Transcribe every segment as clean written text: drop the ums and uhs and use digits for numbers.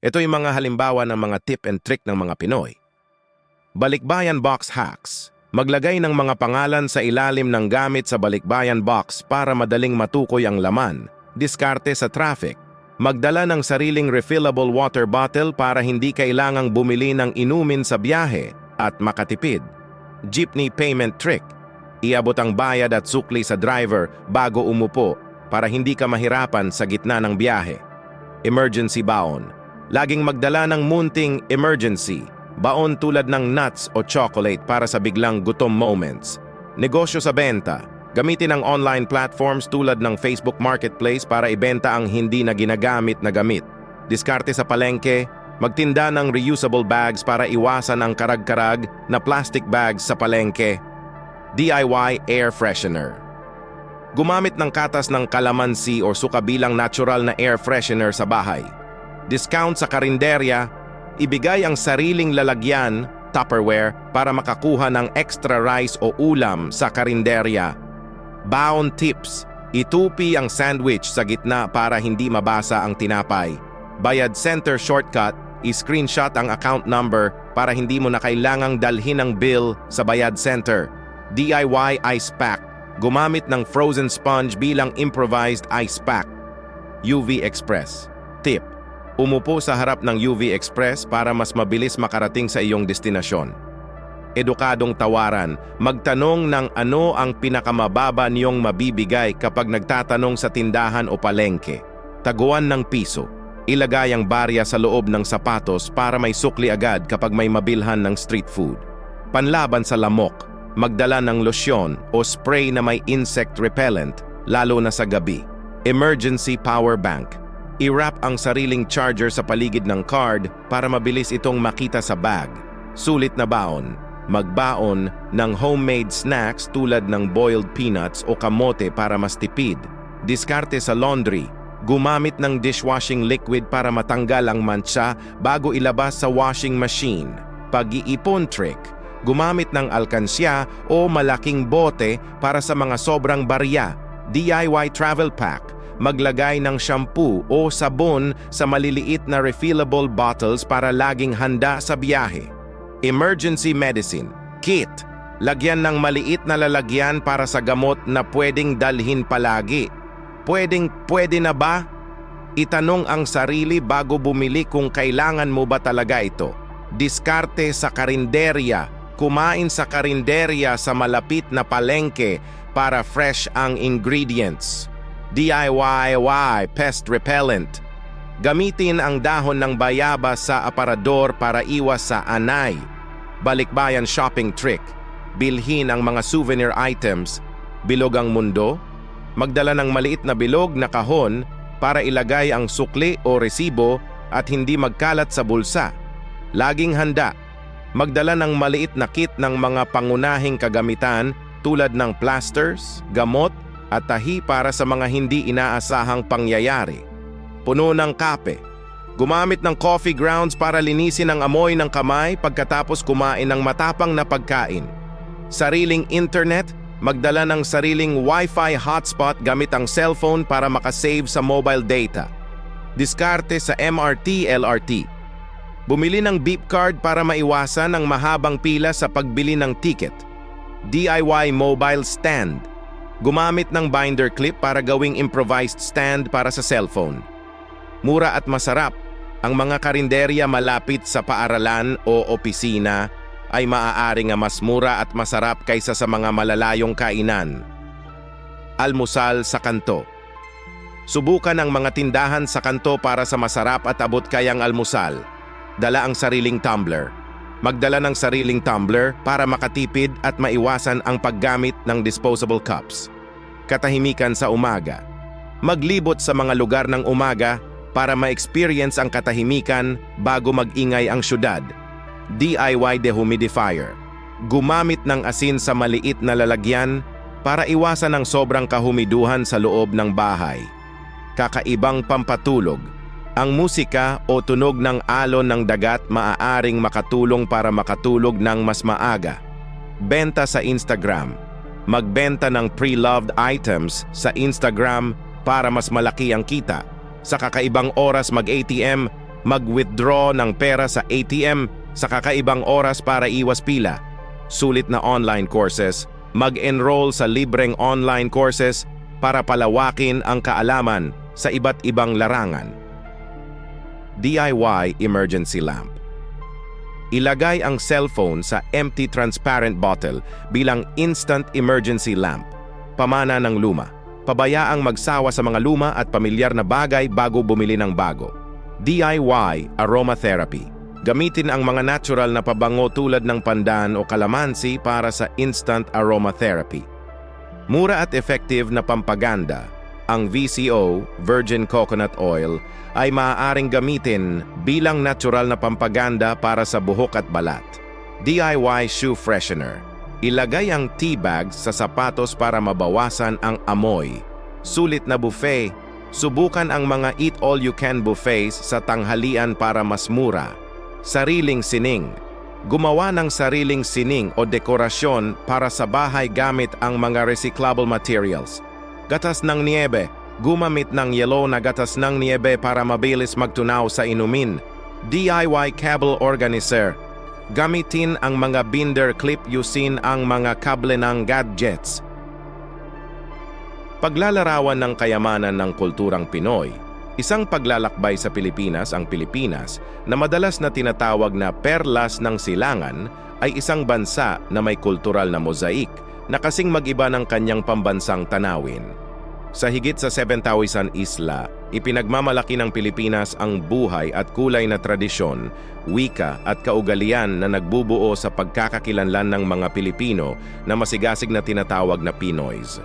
Ito yung mga halimbawa ng mga tip and trick ng mga Pinoy. Balikbayan box hacks. Maglagay ng mga pangalan sa ilalim ng gamit sa balikbayan box para madaling matukoy ang laman. Diskarte sa traffic. Magdala ng sariling refillable water bottle para hindi kailangang bumili ng inumin sa biyahe at makatipid. Jeepney payment trick. Iabot ang bayad at sukli sa driver bago umupo para hindi ka mahirapan sa gitna ng biyahe. Emergency baon. Laging magdala ng munting emergency. Baon tulad ng nuts o chocolate para sa biglang gutom moments. Negosyo sa benta. Gamitin ang online platforms tulad ng Facebook Marketplace para ibenta ang hindi na ginagamit na gamit. Diskarte sa palengke. Magtinda ng reusable bags para iwasan ang karag-karag na plastic bags sa palengke. DIY air freshener. Gumamit ng katas ng kalamansi o suka bilang natural na air freshener sa bahay. Discount sa karinderya. Ibigay ang sariling lalagyan, Tupperware, para makakuha ng extra rice o ulam sa karinderya. Baon tips. Itupi ang sandwich sa gitna para hindi mabasa ang tinapay. Bayad center shortcut. I-screenshot ang account number para hindi mo na kailangang dalhin ang bill sa bayad center. DIY ice pack. Gumamit ng frozen sponge bilang improvised ice pack. UV Express. Tip. Umupo sa harap ng UV Express para mas mabilis makarating sa iyong destinasyon. Edukadong tawaran. Magtanong ng ano ang pinakamababa niyong mabibigay kapag nagtatanong sa tindahan o palengke. Taguan ng piso. Ilagay ang barya sa loob ng sapatos para may sukli agad kapag may mabilhan ng street food. Panlaban sa lamok. Magdala ng losyon o spray na may insect repellent, lalo na sa gabi. Emergency power bank. I-wrap ang sariling charger sa paligid ng card para mabilis itong makita sa bag. Sulit na baon. Magbaon ng homemade snacks tulad ng boiled peanuts o kamote para mas tipid. Diskarte sa laundry. Gumamit ng dishwashing liquid para matanggal ang mancha bago ilabas sa washing machine. Pag-iipon trick. Gumamit ng alkansya o malaking bote para sa mga sobrang barya. DIY travel pack. Maglagay ng shampoo o sabon sa maliliit na refillable bottles para laging handa sa biyahe. Emergency medicine. Kit. Lagyan ng maliit na lalagyan para sa gamot na pwedeng dalhin palagi. Pwede na ba? Itanong ang sarili bago bumili kung kailangan mo ba talaga ito. Diskarte sa karinderya. Kumain sa karinderya sa malapit na palengke para fresh ang ingredients. DIY pest repellent. Gamitin ang dahon ng bayabas sa aparador para iwas sa anay. Balikbayan shopping trick. Bilhin ang mga souvenir items. Bilog ang mundo. Magdala ng maliit na bilog na kahon para ilagay ang sukli o resibo at hindi magkalat sa bulsa. Laging handa. Magdala ng maliit na kit ng mga pangunahing kagamitan tulad ng plasters, gamot, at tahi para sa mga hindi inaasahang pangyayari. Puno ng kape. Gumamit ng coffee grounds para linisin ang amoy ng kamay pagkatapos kumain ng matapang na pagkain. Sariling internet. Magdala ng sariling Wi-Fi hotspot gamit ang cellphone para makasave sa mobile data. Diskarte sa MRT, LRT. Bumili ng beep card para maiwasan ang mahabang pila sa pagbili ng ticket. DIY mobile stand. Gumamit ng binder clip para gawing improvised stand para sa cellphone. Mura at masarap. Ang mga karinderya malapit sa paaralan o opisina ay maaari nga mas mura at masarap kaysa sa mga malalayong kainan. Almusal sa kanto. Subukan ang mga tindahan sa kanto para sa masarap at abot kayang almusal. Dala ang sariling tumbler. Magdala ng sariling tumbler para makatipid at maiwasan ang paggamit ng disposable cups. Katahimikan sa umaga. Maglibot sa mga lugar ng umaga para ma-experience ang katahimikan bago mag-ingay ang syudad. DIY dehumidifier. Gumamit ng asin sa maliit na lalagyan para iwasan ang sobrang kahumiduhan sa loob ng bahay. Kakaibang pampatulog. Ang musika o tunog ng alon ng dagat maaaring makatulong para makatulog ng mas maaga. Benta sa Instagram. Magbenta ng pre-loved items sa Instagram para mas malaki ang kita. Sa kakaibang oras mag-ATM, mag-withdraw ng pera sa ATM sa kakaibang oras para iwas pila, sulit na online courses, mag-enroll sa libreng online courses para palawakin ang kaalaman sa iba't ibang larangan. DIY emergency lamp. Ilagay ang cellphone sa empty transparent bottle bilang instant emergency lamp. Pamana ng luma. Pabayaang magsawa sa mga luma at pamilyar na bagay bago bumili ng bago. DIY aromatherapy. Gamitin ang mga natural na pabango tulad ng pandan o kalamansi para sa instant aromatherapy. Mura at effective na pampaganda, ang VCO, Virgin Coconut Oil, ay maaaring gamitin bilang natural na pampaganda para sa buhok at balat. DIY shoe freshener. Ilagay ang tea bag sa sapatos para mabawasan ang amoy. Sulit na buffet. Subukan ang mga eat-all-you-can buffets sa tanghalian para mas mura. Sariling sining. Gumawa ng sariling sining o dekorasyon para sa bahay gamit ang mga recyclable materials. Gatas ng niebe. Gumamit ng yellow na gatas ng niebe para mabilis magtunaw sa inumin. DIY cable organizer. Gamitin ang mga binder clip yusin ang mga kable ng gadgets. Paglalarawan ng kayamanan ng kulturang Pinoy. Isang paglalakbay sa Pilipinas, ang Pilipinas, na madalas na tinatawag na perlas ng silangan, ay isang bansa na may kultural na mosaik na kasing mag-iba ng kanyang pambansang tanawin. Sa higit sa 7,000 isla, ipinagmamalaki ng Pilipinas ang buhay at kulay na tradisyon, wika at kaugalian na nagbubuo sa pagkakakilanlan ng mga Pilipino na masigasig na tinatawag na Pinoys.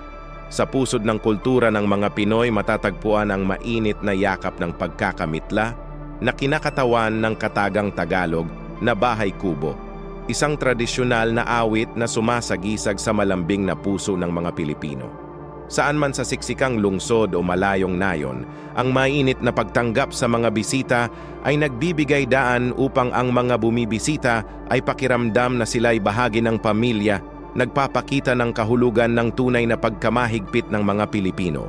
Sa pusod ng kultura ng mga Pinoy matatagpuan ang mainit na yakap ng pagkakamitla na kinakatawan ng katagang Tagalog na bahay kubo. Isang tradisyonal na awit na sumasagisag sa malambing na puso ng mga Pilipino. Saan man sa siksikang lungsod o malayong nayon, ang mainit na pagtanggap sa mga bisita ay nagbibigay daan upang ang mga bumibisita ay pakiramdam na sila'y bahagi ng pamilya, nagpapakita ng kahulugan ng tunay na pagkamahigpit ng mga Pilipino.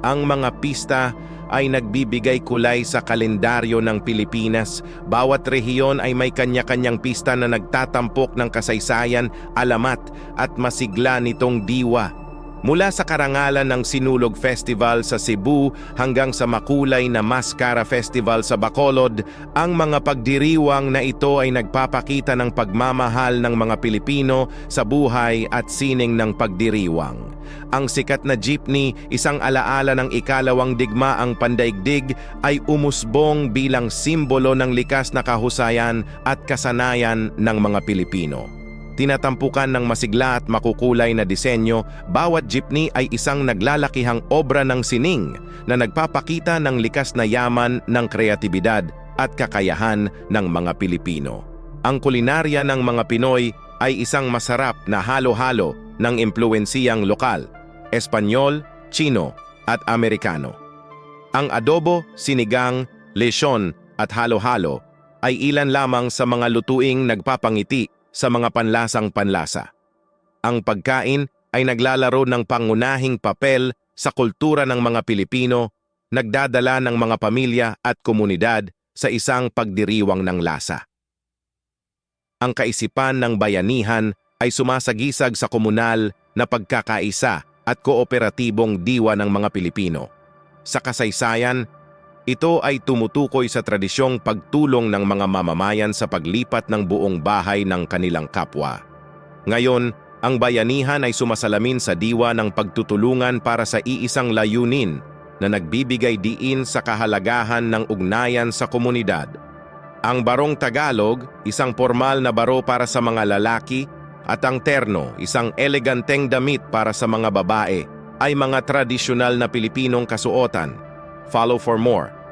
Ang mga pista ay nagbibigay kulay sa kalendaryo ng Pilipinas. Bawat rehiyon ay may kanya-kanyang pista na nagtatampok ng kasaysayan, alamat at masigla nitong diwa. Mula sa karangalan ng Sinulog Festival sa Cebu hanggang sa makulay na Mascara Festival sa Bacolod, ang mga pagdiriwang na ito ay nagpapakita ng pagmamahal ng mga Pilipino sa buhay at sining ng pagdiriwang. Ang sikat na jeepney, isang alaala ng ikalawang digmaang pandaigdig, ay umusbong bilang simbolo ng likas na kahusayan at kasanayan ng mga Pilipino. Tinatampukan ng masigla at makukulay na disenyo, bawat jeepney ay isang naglalakihang obra ng sining na nagpapakita ng likas na yaman ng kreatibidad at kakayahan ng mga Pilipino. Ang kulinarya ng mga Pinoy ay isang masarap na halo-halo ng impluwensiyang lokal, Espanyol, Chino at Amerikano. Ang adobo, sinigang, lechon at halo-halo ay ilan lamang sa mga lutuing nagpapangiti sa mga panlasang panlasa. Ang pagkain ay naglalaro ng pangunahing papel sa kultura ng mga Pilipino, nagdadala ng mga pamilya at komunidad sa isang pagdiriwang ng lasa. Ang kaisipan ng bayanihan ay sumasagisag sa komunal na pagkakaisa at kooperatibong diwa ng mga Pilipino. Sa kasaysayan, ito ay tumutukoy sa tradisyong pagtulong ng mga mamamayan sa paglipat ng buong bahay ng kanilang kapwa. Ngayon, ang bayanihan ay sumasalamin sa diwa ng pagtutulungan para sa iisang layunin na nagbibigay diin sa kahalagahan ng ugnayan sa komunidad. Ang barong Tagalog, isang formal na baro para sa mga lalaki, at ang terno, isang eleganteng damit para sa mga babae, ay mga tradisyonal na Pilipinong kasuotan. Follow for more.